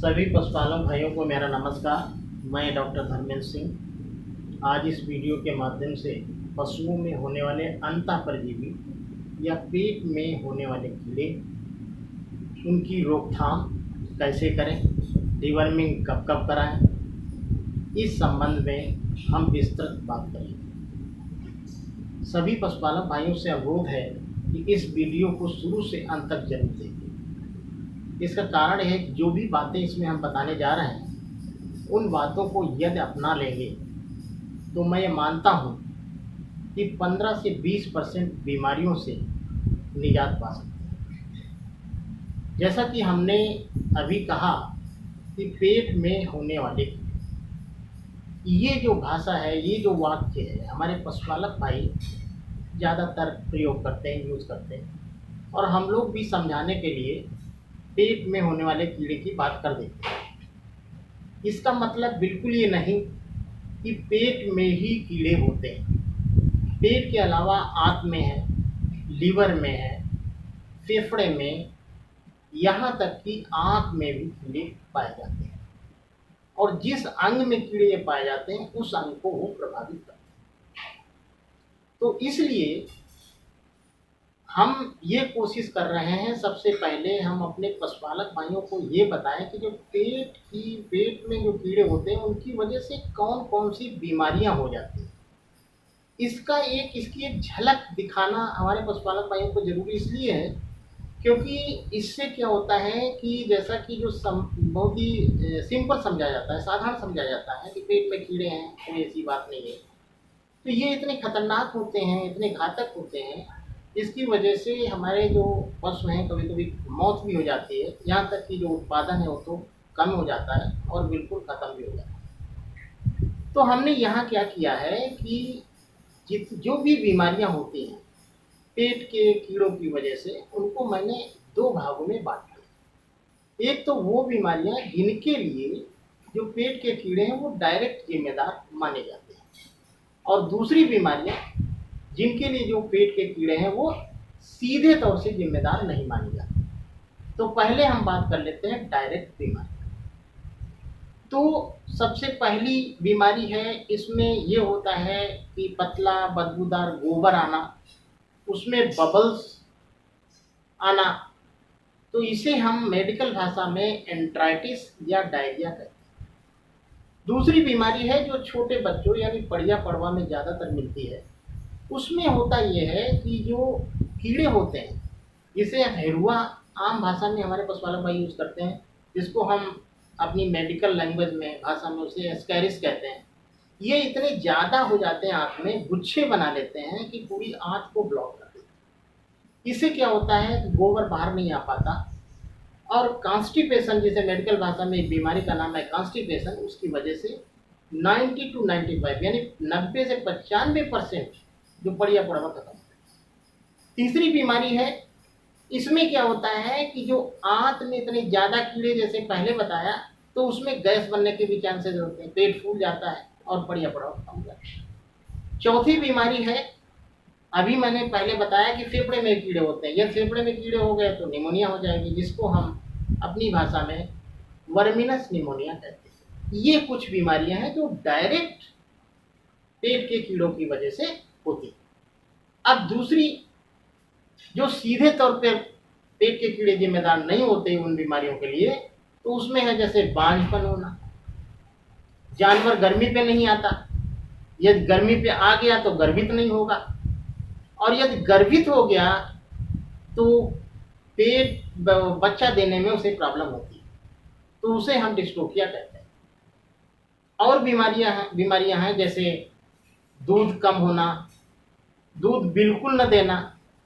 सभी पशुपालक भाइयों को मेरा नमस्कार। मैं डॉक्टर धर्मेंद्र सिंह आज इस वीडियो के माध्यम से पशुओं में होने वाले अंतः परजीवी या पेट में होने वाले कीड़े, उनकी रोकथाम कैसे करें, डिवर्मिंग कब कब कराएं, इस संबंध में हम विस्तृत बात करेंगे। सभी पशुपालक भाइयों से अनुरोध है कि इस वीडियो को शुरू से अंत तक जरूर देखें। इसका कारण है कि जो भी बातें इसमें हम बताने जा रहे हैं, उन बातों को यदि अपना लेंगे तो मैं ये मानता हूँ कि 15 से 20% बीमारियों से निजात पा सकते हैं। जैसा कि हमने अभी कहा कि पेट में होने वाले, ये जो भाषा है, ये जो वाक्य है, हमारे पशुपालक भाई ज़्यादातर प्रयोग करते हैं, यूज़ करते हैं, और हम लोग भी समझाने के लिए पेट में होने वाले कीड़े की बात कर देते हैं। इसका मतलब बिल्कुल ये नहीं कि पेट में ही कीड़े होते हैं। पेट के अलावा आंत में है, लीवर में है, फेफड़े में, यहाँ तक कि आँख में भी कीड़े पाए जाते हैं, और जिस अंग में कीड़े पाए जाते हैं उस अंग को वो प्रभावित करते हैं। तो इसलिए हम ये कोशिश कर रहे हैं, सबसे पहले हम अपने पशुपालक भाइयों को ये बताएं कि जो पेट में जो कीड़े होते हैं उनकी वजह से कौन कौन सी बीमारियां हो जाती हैं। इसकी एक झलक दिखाना हमारे पशुपालक भाइयों को जरूरी इसलिए है क्योंकि इससे क्या होता है कि जैसा कि बहुत ही सिंपल समझा जाता है, साधारण समझा जाता है कि पेट में कीड़े हैं, कोई ऐसी बात नहीं है। तो ये इतने खतरनाक होते हैं, इतने घातक होते हैं, इसकी वजह से हमारे जो पशु हैं कभी कभी मौत भी हो जाती है, यहाँ तक कि जो उत्पादन है वो तो कम हो जाता है और बिल्कुल ख़त्म भी हो जाता है। तो हमने यहाँ क्या किया है कि जो भी बीमारियाँ होती हैं पेट के कीड़ों की वजह से, उनको मैंने दो भागों में बांट दिया। एक तो वो बीमारियाँ जिनके लिए जो पेट के कीड़े हैं वो डायरेक्ट जिम्मेदार माने जाते हैं, और दूसरी बीमारियाँ जिनके लिए जो पेट के कीड़े हैं वो सीधे तौर से जिम्मेदार नहीं माने जाते। तो पहले हम बात कर लेते हैं डायरेक्ट बीमारी। तो सबसे पहली बीमारी है, इसमें ये होता है कि पतला बदबूदार गोबर आना, उसमें बबल्स आना। तो इसे हम मेडिकल भाषा में एंट्राइटिस या डायरिया कहते हैं। दूसरी बीमारी है जो छोटे बच्चों यानी पड़िया पड़वा में ज़्यादातर मिलती है। उसमें होता ये है कि जो कीड़े होते हैं, जिसे हेरुआ आम भाषा में हमारे पशुपालक भाई यूज़ करते हैं, जिसको हम अपनी मेडिकल लैंग्वेज में भाषा में उसे एस्कैरिस कहते हैं, ये इतने ज़्यादा हो जाते हैं, आँख में गुच्छे बना लेते हैं कि पूरी आँख को ब्लॉक कर देते हैं। इससे क्या होता है कि गोबर बाहर नहीं आ पाता, और कॉन्स्टिपेशन, जिसे मेडिकल भाषा में बीमारी का नाम है कॉन्स्टिपेशन, उसकी वजह से 90 to 95 यानी 90 से 95% जो पड़िया पड़वा खत्म होता है। तीसरी बीमारी है, इसमें क्या होता है कि जो आंत में इतने ज़्यादा कीड़े, जैसे पहले बताया, तो उसमें गैस बनने के भी चांसेस होते हैं, पेट फूल जाता है और पड़िया पड़वा खत्म हो जाता है। चौथी बीमारी है, अभी मैंने पहले बताया कि फेफड़े में कीड़े होते हैं। यदि फेफड़े में कीड़े हो गए तो निमोनिया हो जाएगी, जिसको हम अपनी भाषा में वर्मिनस निमोनिया कहते हैं। ये कुछ बीमारियां हैं जो डायरेक्ट पेट के कीड़ों की वजह से होती है। अब दूसरी, जो सीधे तौर पर पेट के कीड़े जिम्मेदार नहीं होते उन बीमारियों के लिए, तो उसमें है जैसे बांझपन होना, जानवर गर्मी पे नहीं आता, यदि गर्मी पे आ गया तो गर्भित नहीं होगा, और यदि गर्भित हो गया तो पेट बच्चा देने में उसे प्रॉब्लम होती है, तो उसे हम डिस्ट्रोफिया कहते हैं। और बीमारियां हैं जैसे दूध कम होना, दूध बिल्कुल न देना।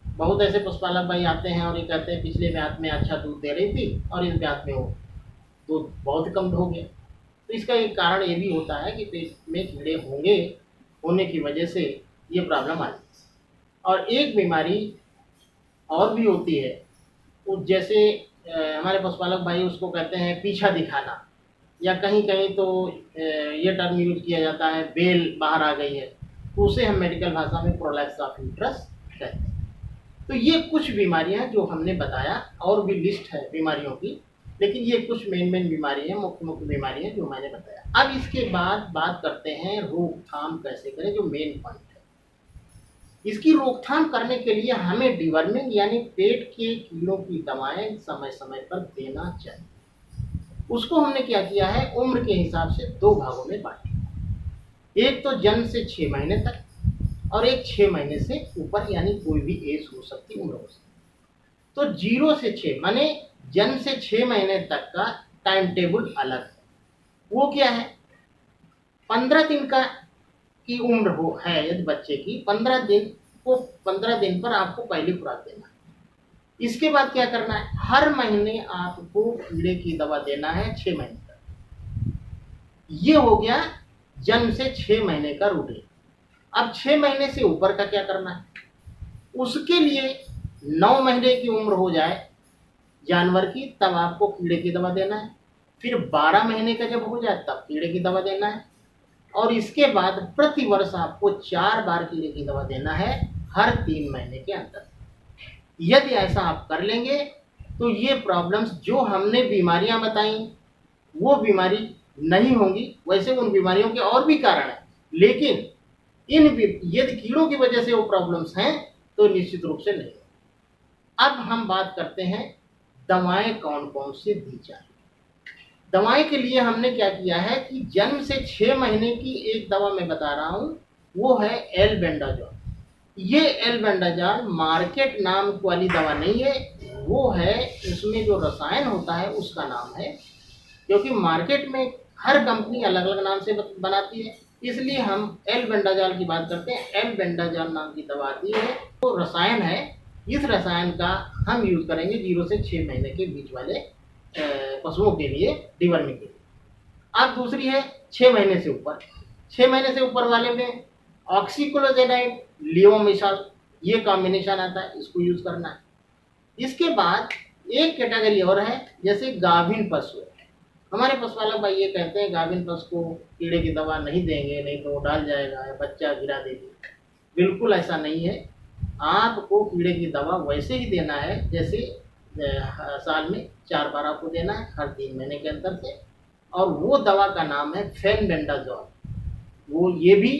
बहुत ऐसे पशुपालक भाई आते हैं और ये कहते हैं पिछले ब्यात में अच्छा दूध दे रही थी और इस ब्यात में वो दूध बहुत कम हो गया। तो इसका एक कारण ये भी होता है कि पेट में कीड़े होने की वजह से ये प्रॉब्लम आती है। और एक बीमारी और भी होती है, वो जैसे हमारे पशुपालक भाई उसको कहते हैं पीछा दिखाना, या कहीं कहीं तो ये टर्म यूज किया जाता है बेल बाहर आ गई है, तो उसे हम मेडिकल भाषा में प्रोलैप्स ऑफ यूट्रस कहते हैं। तो ये कुछ बीमारियां जो हमने बताया, और भी लिस्ट है बीमारियों की, लेकिन ये कुछ मेन बीमारी है, मुख्य बीमारी है जो मैंने बताया। अब इसके बाद बात करते हैं रोकथाम कैसे करें, जो मेन पॉइंट है। इसकी रोकथाम करने के लिए हमें डिवर्मिंग यानी पेट के कीड़ों की दवाएं समय समय पर देना चाहिए। उसको हमने क्या किया है, उम्र के हिसाब से 2 भागों में बांटा। एक तो जन्म से 6 महीने तक और एक 6 महीने से ऊपर, यानी कोई भी एज हो सकती, उम्र हो सकती। तो 0 से 6 माने जन्म से 6 महीने तक का टाइम टेबल अलग है। वो क्या है, 15 दिन का की उम्र है यदि बच्चे की, 15 दिन पर आपको पहली खुराक देना है। इसके बाद क्या करना है, हर महीने आपको कीड़े की दवा देना है 6 महीने तक। ये हो गया जन्म से 6 महीने का रूटीन। अब 6 महीने से ऊपर का क्या करना है, उसके लिए 9 महीने की उम्र हो जाए जानवर की, तब आपको कीड़े की दवा देना है। फिर 12 महीने का जब हो जाए तब कीड़े की दवा देना है। और इसके बाद प्रति वर्ष आपको 4 बार कीड़े की दवा देना है, हर 3 महीने के अंतर। यदि ऐसा आप कर लेंगे तो ये प्रॉब्लम्स जो हमने बीमारियां बताई वो बीमारी नहीं होंगी। वैसे उन बीमारियों के और भी कारण हैं, लेकिन यदि कीड़ों की वजह से वो प्रॉब्लम्स हैं तो निश्चित रूप से नहीं। अब हम बात करते हैं दवाएं कौन कौन सी दी जाए। दवाएं के लिए हमने क्या किया है कि जन्म से 6 महीने की एक दवा मैं बता रहा हूं, वो है एल्बेंडाजॉल। ये एल्बेंडाजॉल मार्केट नाम वाली दवा नहीं है, वो है उसमें जो रसायन होता है उसका नाम है। क्योंकि मार्केट में हर कंपनी अलग अलग नाम से बनाती है, इसलिए हम एल्बेंडाजॉल की बात करते हैं। एल्बेंडाजॉल नाम की दवा आती है, तो रसायन है। इस रसायन का हम यूज करेंगे 0 से 6 महीने के बीच वाले पशुओं के लिए, डिवर्मिंग के लिए। अब दूसरी है 6 महीने से ऊपर। 6 महीने से ऊपर वाले में ऑक्सीक्लोजेनाइड, लियोमिसाल, ये कॉम्बिनेशन आता है, इसको यूज करना है। इसके बाद एक कैटेगरी और है, जैसे गाभिन पशु। हमारे पशुपालक भाई ये कहते हैं गाभिन पशु को कीड़े की दवा नहीं देंगे, नहीं तो वो डाल जाएगा या बच्चा गिरा देगी। बिल्कुल ऐसा नहीं है। आपको कीड़े की दवा वैसे ही देना है जैसे साल में 4 बार आपको देना है, हर 3 महीने के अंतर से। और वो दवा का नाम है फेनबेंडाजॉल। वो ये भी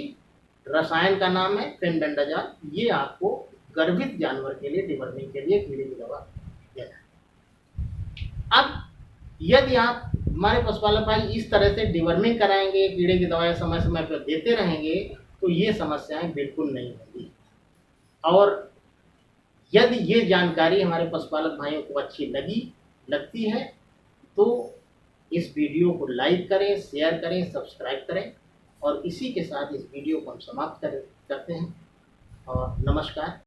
रसायन का नाम है फेनबेंडाजॉल। ये आपको गर्भित जानवर के लिए, डिवर्मिंग के लिए कीड़े की दवा देना है। अब यदि आप हमारे पशुपालक भाई इस तरह से डिवर्मिंग कराएंगे, कीड़े की दवाएं समय समय पर देते रहेंगे, तो ये समस्याएं बिल्कुल नहीं होंगी। और यदि ये जानकारी हमारे पशुपालक भाइयों को अच्छी लगती है तो इस वीडियो को लाइक करें, शेयर करें, सब्सक्राइब करें। और इसी के साथ इस वीडियो को हम समाप्त करते हैं। और नमस्कार।